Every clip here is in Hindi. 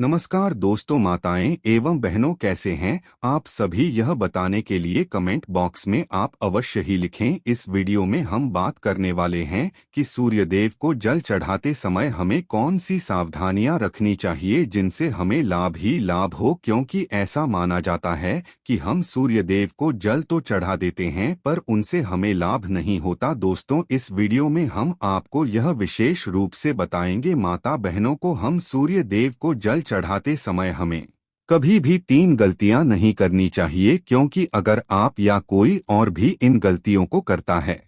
नमस्कार दोस्तों, माताएं एवं बहनों, कैसे हैं आप सभी? यह बताने के लिए कमेंट बॉक्स में आप अवश्य ही लिखें। इस वीडियो में हम बात करने वाले हैं कि सूर्यदेव को जल चढ़ाते समय हमें कौन सी सावधानियां रखनी चाहिए जिनसे हमें लाभ ही लाभ हो, क्योंकि ऐसा माना जाता है कि हम सूर्यदेव को जल तो चढ़ा देते हैं पर उनसे हमें लाभ नहीं होता। दोस्तों, इस वीडियो में हम आपको यह विशेष रूप से बताएंगे माता बहनों को हम सूर्यदेव को जल चढ़ाते समय हमें कभी भी 3 गलतियां नहीं करनी चाहिए, क्योंकि अगर आप या कोई और भी इन गलतियों को करता है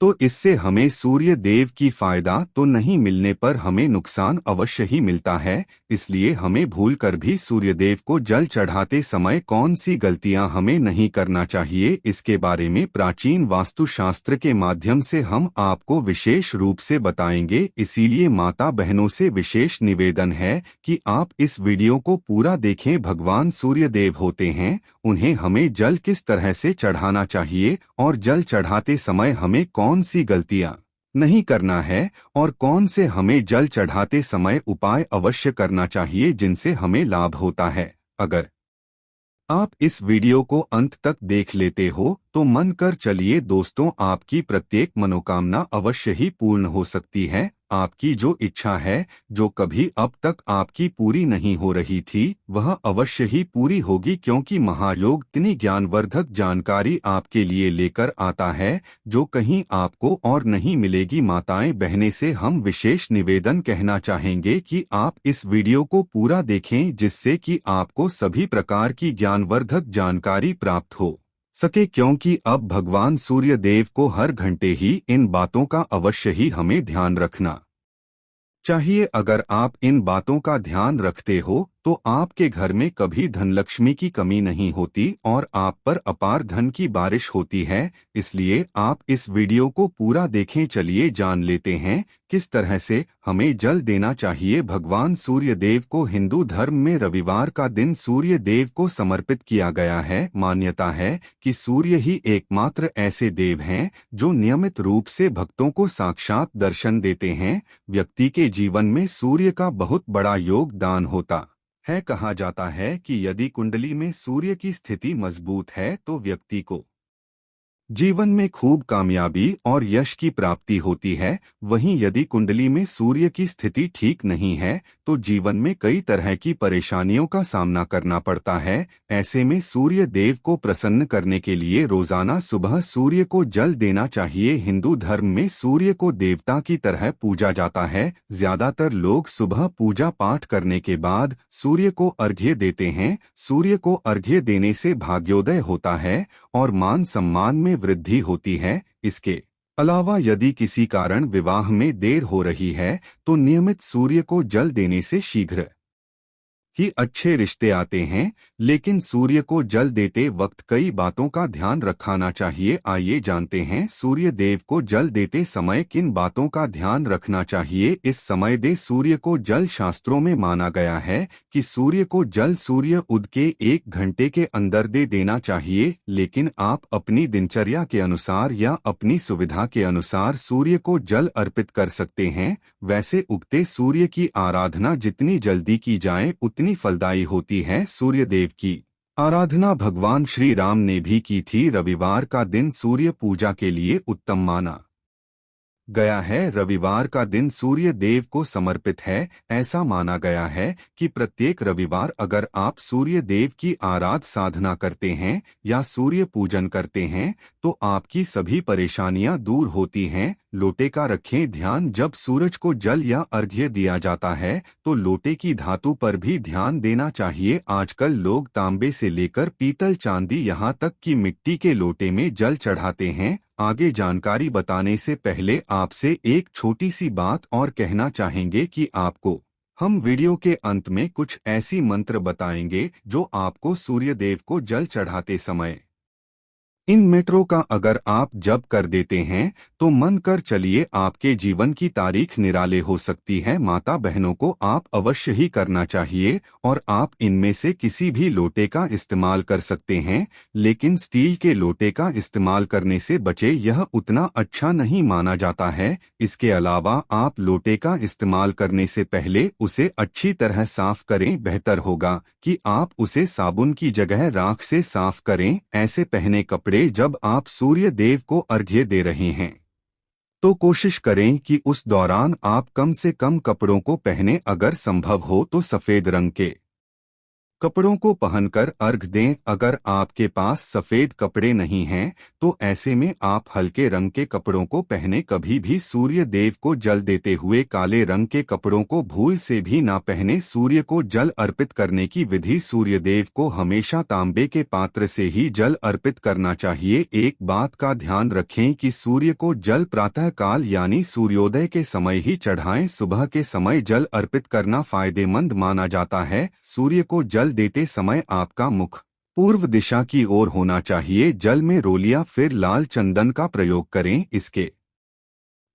तो इससे हमें सूर्य देव की फायदा तो नहीं मिलने पर हमें नुकसान अवश्य ही मिलता है। इसलिए हमें भूलकर भी सूर्यदेव को जल चढ़ाते समय कौन सी गलतियां हमें नहीं करना चाहिए, इसके बारे में प्राचीन वास्तुशास्त्र के माध्यम से हम आपको विशेष रूप से बताएंगे। इसीलिए माता बहनों से विशेष निवेदन है कि आप इस वीडियो को पूरा देखें। भगवान सूर्यदेव होते हैं, उन्हें हमें जल किस तरह से चढ़ाना चाहिए और जल चढ़ाते समय हमें कौन सी गलतियां नहीं करना है और कौन से हमें जल चढ़ाते समय उपाय अवश्य करना चाहिए जिनसे हमें लाभ होता है। अगर आप इस वीडियो को अंत तक देख लेते हो तो मन कर चलिए दोस्तों, आपकी प्रत्येक मनोकामना अवश्य ही पूर्ण हो सकती है। आपकी जो इच्छा है, जो कभी अब तक आपकी पूरी नहीं हो रही थी, वह अवश्य ही पूरी होगी, क्योंकि महायोग इतनी ज्ञानवर्धक जानकारी आपके लिए लेकर आता है जो कहीं आपको और नहीं मिलेगी। माताएं बहनें से हम विशेष निवेदन कहना चाहेंगे कि आप इस वीडियो को पूरा देखें, जिससे कि आपको सभी प्रकार की ज्ञानवर्धक जानकारी प्राप्त हो सके, क्योंकि अब भगवान सूर्य देव को हर घंटे ही इन बातों का अवश्य ही हमें ध्यान रखना चाहिए। अगर आप इन बातों का ध्यान रखते हो तो आपके घर में कभी धनलक्ष्मी की कमी नहीं होती और आप पर अपार धन की बारिश होती है। इसलिए आप इस वीडियो को पूरा देखें। चलिए जान लेते हैं किस तरह से हमें जल देना चाहिए। भगवान सूर्य देव को हिंदू धर्म में रविवार का दिन सूर्य देव को समर्पित किया गया है। मान्यता है कि सूर्य ही एकमात्र ऐसे देव हैं जो नियमित रूप से भक्तों को साक्षात दर्शन देते हैं। व्यक्ति के जीवन में सूर्य का बहुत बड़ा योगदान होता है। कहा जाता है कि यदि कुंडली में सूर्य की स्थिति मजबूत है तो व्यक्ति को जीवन में खूब कामयाबी और यश की प्राप्ति होती है। वहीं यदि कुंडली में सूर्य की स्थिति ठीक नहीं है तो जीवन में कई तरह की परेशानियों का सामना करना पड़ता है। ऐसे में सूर्य देव को प्रसन्न करने के लिए रोजाना सुबह सूर्य को जल देना चाहिए। हिंदू धर्म में सूर्य को देवता की तरह पूजा जाता है। ज्यादातर लोग सुबह पूजा पाठ करने के बाद सूर्य को अर्घ्य देते हैं। सूर्य को अर्घ्य देने से भाग्योदय होता है और मान सम्मान में वृद्धि होती है। इसके अलावा यदि किसी कारण विवाह में देर हो रही है तो नियमित सूर्य को जल देने से शीघ्र ही अच्छे रिश्ते आते हैं। लेकिन सूर्य को जल देते वक्त कई बातों का ध्यान रखना चाहिए। आइए जानते हैं सूर्य देव को जल देते समय किन बातों का ध्यान रखना चाहिए। इस समय दे सूर्य को जल शास्त्रों में माना गया है कि सूर्य को जल सूर्य उदय के 1 घंटे के अंदर दे देना चाहिए। लेकिन आप अपनी दिनचर्या के अनुसार या अपनी सुविधा के अनुसार सूर्य को जल अर्पित कर सकते हैं। वैसे उगते सूर्य की आराधना जितनी जल्दी की जाए उतनी फलदायी होती है। सूर्य देव की आराधना भगवान श्री राम ने भी की थी। रविवार का दिन सूर्य पूजा के लिए उत्तम माना गया है। रविवार का दिन सूर्य देव को समर्पित है। ऐसा माना गया है कि प्रत्येक रविवार अगर आप सूर्य देव की आराध साधना करते हैं या सूर्य पूजन करते हैं तो आपकी सभी परेशानियां दूर होती हैं। लोटे का रखें ध्यान। जब सूरज को जल या अर्घ्य दिया जाता है तो लोटे की धातु पर भी ध्यान देना चाहिए। आजकल लोग तांबे से लेकर पीतल, चांदी, यहाँ तक कि मिट्टी के लोटे में जल चढ़ाते हैं। आगे जानकारी बताने से पहले आपसे एक छोटी सी बात और कहना चाहेंगे कि आपको हम वीडियो के अंत में कुछ ऐसी मंत्र बताएंगे जो आपको सूर्य देव को जल चढ़ाते समय इन मेट्रो का अगर आप जप कर देते हैं तो मन कर चलिए आपके जीवन की तारीख निराले हो सकती है। माता बहनों को आप अवश्य ही करना चाहिए और आप इनमें से किसी भी लोटे का इस्तेमाल कर सकते हैं, लेकिन स्टील के लोटे का इस्तेमाल करने से बचे, यह उतना अच्छा नहीं माना जाता है। इसके अलावा आप लोटे का इस्तेमाल करने से पहले उसे अच्छी तरह साफ करें। बेहतर होगा कि आप उसे साबुन की जगह राख से साफ करें। ऐसे पहने कपड़े जब आप सूर्य देव को अर्घ्य दे रहे हैं तो कोशिश करें कि उस दौरान आप कम से कम कपड़ों को पहने, अगर संभव हो तो सफेद रंग के कपड़ों को पहनकर अर्घ दें। अगर आपके पास सफेद कपड़े नहीं हैं तो ऐसे में आप हल्के रंग के कपड़ों को पहने। कभी भी सूर्य देव को जल देते हुए काले रंग के कपड़ों को भूल से भी ना पहने। सूर्य को जल अर्पित करने की विधि: सूर्य देव को हमेशा तांबे के पात्र से ही जल अर्पित करना चाहिए। एक बात का ध्यान रखें कि सूर्य को जल प्रातः काल यानी सूर्योदय के समय ही चढ़ाएं। सुबह के समय जल अर्पित करना फायदेमंद माना जाता है। सूर्य को जल देते समय आपका मुख पूर्व दिशा की ओर होना चाहिए। जल में रोलियां फिर लाल चंदन का प्रयोग करें। इसके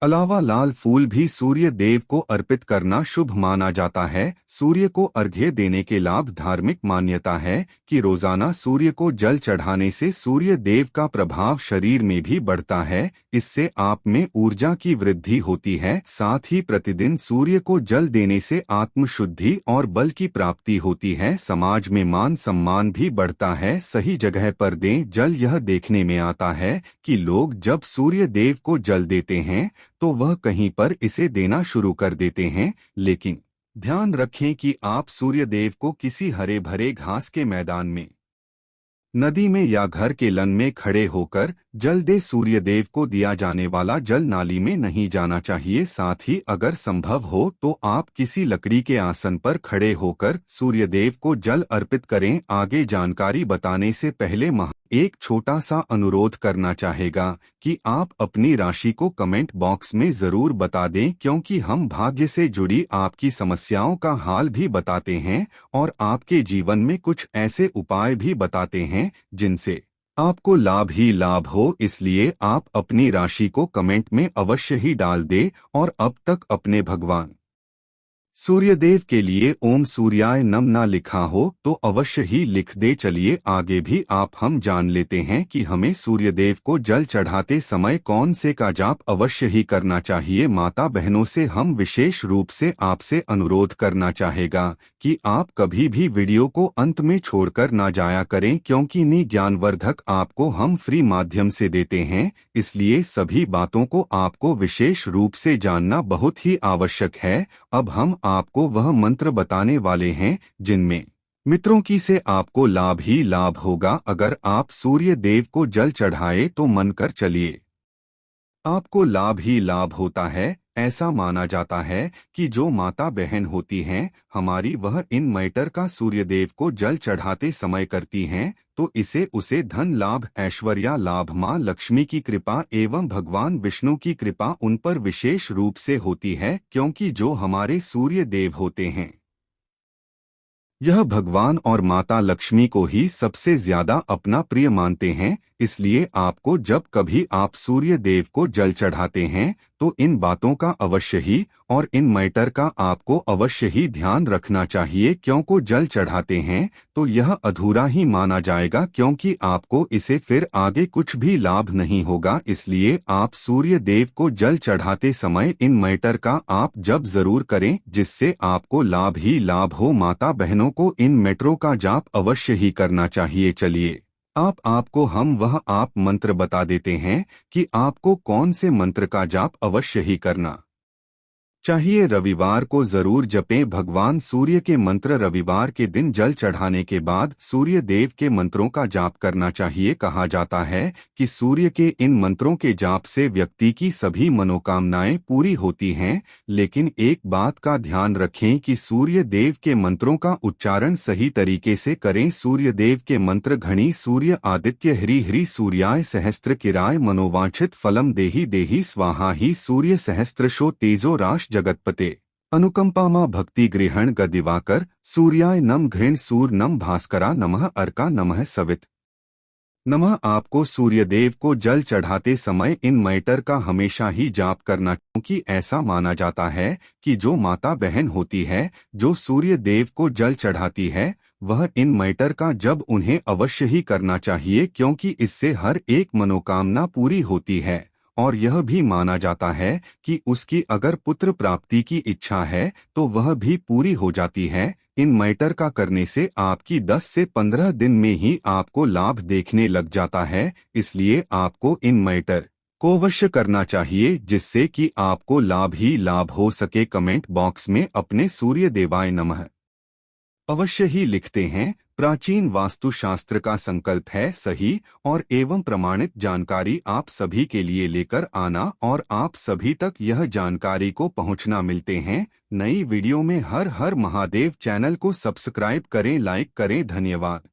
अलावा लाल फूल भी सूर्य देव को अर्पित करना शुभ माना जाता है। सूर्य को अर्घ्य देने के लाभ: धार्मिक मान्यता है कि रोजाना सूर्य को जल चढ़ाने से सूर्य देव का प्रभाव शरीर में भी बढ़ता है। इससे आप में ऊर्जा की वृद्धि होती है। साथ ही प्रतिदिन सूर्य को जल देने से आत्मशुद्धि और बल की प्राप्ति होती है। समाज में मान सम्मान भी बढ़ता है। सही जगह पर दें जल। यह देखने में आता है कि लोग जब सूर्य देव को जल देते हैं तो वह कहीं पर इसे देना शुरू कर देते हैं, लेकिन ध्यान रखें कि आप सूर्य देव को किसी हरे भरे घास के मैदान में, नदी में या घर के लन में खड़े होकर जल दे। सूर्य देव को दिया जाने वाला जल नाली में नहीं जाना चाहिए। साथ ही अगर संभव हो तो आप किसी लकड़ी के आसन पर खड़े होकर सूर्य देव को जल अर्पित करें। आगे जानकारी बताने से पहले एक छोटा सा अनुरोध करना चाहेगा कि आप अपनी राशि को कमेंट बॉक्स में जरूर बता दें, क्योंकि हम भाग्य से जुड़ी आपकी समस्याओं का हाल भी बताते हैं और आपके जीवन में कुछ ऐसे उपाय भी बताते हैं जिनसे आपको लाभ ही लाभ हो। इसलिए आप अपनी राशि को कमेंट में अवश्य ही डाल दें और अब तक अपने भगवान सूर्यदेव के लिए ओम सूर्याय नम ना लिखा हो तो अवश्य ही लिख दे। चलिए आगे भी आप हम जान लेते हैं कि हमें सूर्यदेव को जल चढ़ाते समय कौन से का जाप अवश्य ही करना चाहिए। माता बहनों से हम विशेष रूप से आपसे अनुरोध करना चाहेगा कि आप कभी भी वीडियो को अंत में छोड़कर ना जाया करें, क्योंकि नी ज्ञानवर्धक आपको हम फ्री माध्यम से देते हैं। इसलिए सभी बातों को आपको विशेष रूप से जानना बहुत ही आवश्यक है। अब हम आपको वह मंत्र बताने वाले हैं जिनमें मित्रों की से आपको लाभ ही लाभ होगा। अगर आप सूर्य देव को जल चढ़ाए तो मन कर चलिए आपको लाभ ही लाभ होता है। ऐसा माना जाता है कि जो माता बहन होती हैं हमारी, वह इन मैटर का सूर्यदेव को जल चढ़ाते समय करती हैं तो इसे उसे धन लाभ, ऐश्वर्या लाभ, माँ लक्ष्मी की कृपा एवं भगवान विष्णु की कृपा उन पर विशेष रूप से होती है, क्योंकि जो हमारे सूर्य देव होते हैं यह भगवान और माता लक्ष्मी को ही सबसे ज्यादा अपना प्रिय मानते हैं। इसलिए आपको जब कभी आप सूर्य देव को जल चढ़ाते हैं तो इन बातों का अवश्य ही और इन मैटर का आपको अवश्य ही ध्यान रखना चाहिए, क्योंकि जल चढ़ाते हैं तो यह अधूरा ही माना जाएगा, क्योंकि आपको इसे फिर आगे कुछ भी लाभ नहीं होगा। इसलिए आप सूर्य देव को जल चढ़ाते समय इन मैटर का आप जप जरूर करें, जिससे आपको लाभ ही लाभ हो। माता बहनों को इन मैटरों का जाप अवश्य ही करना चाहिए। चलिए आपको हम वह आप मंत्र बता देते हैं कि आपको कौन से मंत्र का जाप अवश्य ही करना चाहिए। रविवार को जरूर जपें भगवान सूर्य के मंत्र। रविवार के दिन जल चढ़ाने के बाद सूर्य देव के मंत्रों का जाप करना चाहिए। कहा जाता है कि सूर्य के इन मंत्रों के जाप से व्यक्ति की सभी मनोकामनाएं पूरी होती हैं, लेकिन एक बात का ध्यान रखें कि सूर्य देव के मंत्रों का उच्चारण सही तरीके से करें। सूर्य देव के मंत्र घणी सूर्य आदित्य ह्री ह्री सूर्याय सहस्त्र किराय मनोवांछित फलम देहि देहि स्वाहा ही सूर्य सहस्त्रशो तेजो राश जगतपते अनुकंपामा भक्ति गृहण ग दिवाकर सूर्याय नम घृण सूर नम भास्करा नमः अर्का नमः सवित नमः। आपको सूर्यदेव को जल चढ़ाते समय इन मैटर का हमेशा ही जाप करना, क्योंकि ऐसा माना जाता है कि जो माता बहन होती है जो सूर्यदेव को जल चढ़ाती है, वह इन मैटर का जब उन्हें अवश्य ही करना चाहिए, क्योंकि इससे हर एक मनोकामना पूरी होती है। और यह भी माना जाता है कि उसकी अगर पुत्र प्राप्ति की इच्छा है तो वह भी पूरी हो जाती है। इन मैटर का करने से आपकी 10 से 15 दिन में ही आपको लाभ देखने लग जाता है, इसलिए आपको इन मैटर को अवश्य करना चाहिए, जिससे कि आपको लाभ ही लाभ हो सके। कमेंट बॉक्स में अपने सूर्य देवाय नमः अवश्य ही लिखते हैं। प्राचीन वास्तुशास्त्र का संकल्प है सही और एवं प्रमाणित जानकारी आप सभी के लिए लेकर आना और आप सभी तक यह जानकारी को पहुंचना। मिलते हैं नई वीडियो में। हर हर महादेव। चैनल को सब्सक्राइब करें, लाइक करें। धन्यवाद।